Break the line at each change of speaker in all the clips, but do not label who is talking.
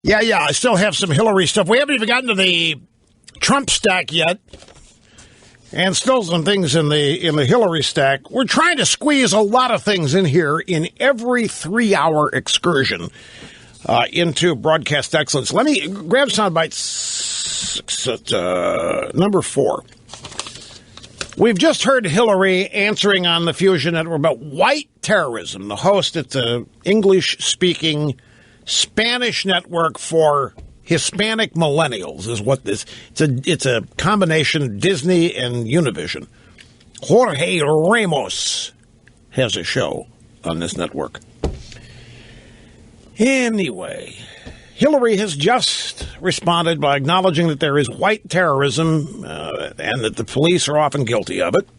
Yeah, I still have some Hillary stuff. We haven't even gotten to the Trump stack yet. And still some things in the Hillary stack. We're trying to squeeze a lot of things in here in every 3-hour excursion into broadcast excellence. Let me grab soundbite number 4. We've just heard Hillary answering on the Fusion Network about white terrorism. The host at the English-speaking Spanish network for Hispanic millennials is what this. It's a combination of Disney and Univision. Jorge Ramos has a show on this network. Anyway, Hillary has just responded by acknowledging that there is white terrorism and that the police are often guilty of it.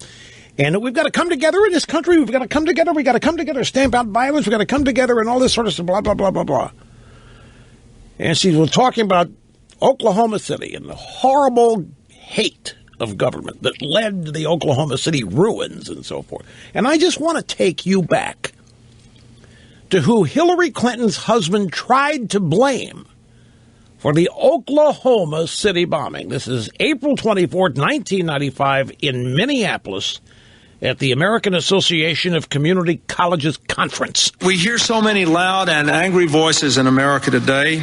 And that we've got to come together in this country. We've got to come together. We've got to come together, stamp out violence. We've got to come together and all this sort of stuff, blah, blah, blah, blah, blah. And she was talking about Oklahoma City and the horrible hate of government that led to the Oklahoma City ruins and so forth. And I just want to take you back to who Hillary Clinton's husband tried to blame for the Oklahoma City bombing. This is April 24th, 1995 in Minneapolis at the American Association of Community Colleges Conference.
We hear so many loud and angry voices in America today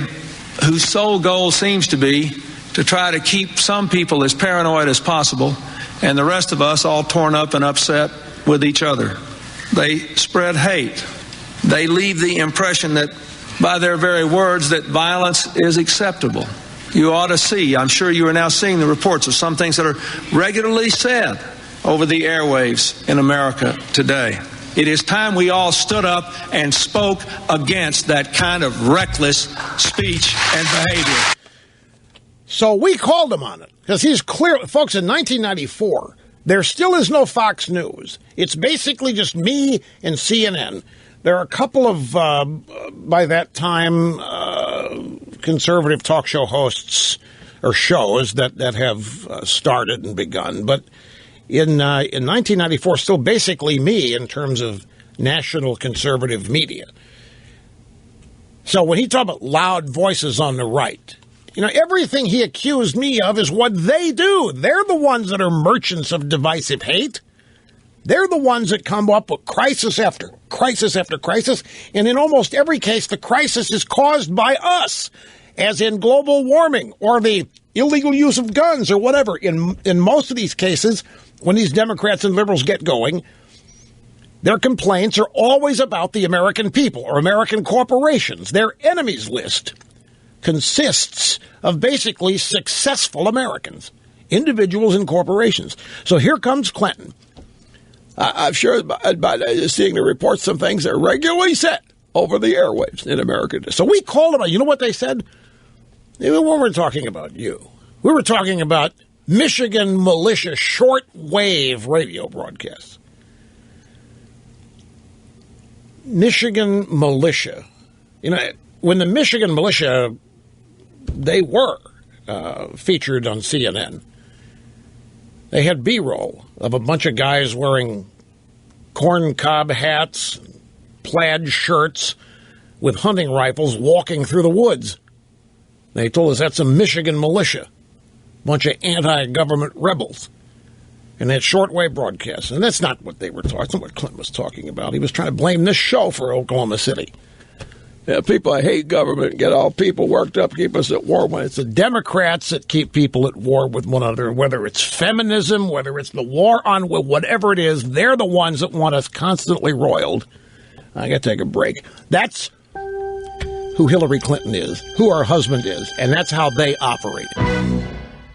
whose sole goal seems to be to try to keep some people as paranoid as possible and the rest of us all torn up and upset with each other. They spread hate. They leave the impression that by their very words that violence is acceptable. You ought to see, I'm sure you are now seeing the reports of some things that are regularly said over the airwaves in America today. It is time we all stood up and spoke against that kind of reckless speech and behavior.
So we called him on it because he's clear. Folks, in 1994, there still is no Fox News. It's basically just me and CNN. There are a couple of, by that time, conservative talk show hosts or shows that have started and begun. But in 1994, still basically me in terms of national conservative media. So when he talked about loud voices on the right, everything he accused me of is what they do. They're the ones that are merchants of divisive hate. They're the ones that come up with crisis after crisis after crisis. And in almost every case, the crisis is caused by us, as in global warming or the illegal use of guns or whatever. In most of these cases, when these Democrats and liberals get going, their complaints are always about the American people or American corporations. Their enemies list consists of basically successful Americans, individuals and corporations. So here comes Clinton. I'm sure by seeing the reports, some things are regularly said over the airwaves in America. So we called them. You know what they said? We weren't talking about you. We were talking about Michigan militia shortwave radio broadcasts. Michigan militia. When the Michigan militia, they were featured on CNN. They had B-roll of a bunch of guys wearing corn cob hats, plaid shirts, with hunting rifles walking through the woods. They told us that's a Michigan militia, bunch of anti-government rebels. And they had shortwave broadcasts. And that's not what they were talking. That's not what Clinton was talking about. He was trying to blame this show for Oklahoma City. Yeah, people that hate government get all people worked up, keep us at war. When it's the Democrats that keep people at war with one another, whether it's feminism, whether it's the war on whatever it is, they're the ones that want us constantly roiled. I got to take a break. That's who Hillary Clinton is, who her husband is, and that's how they operate.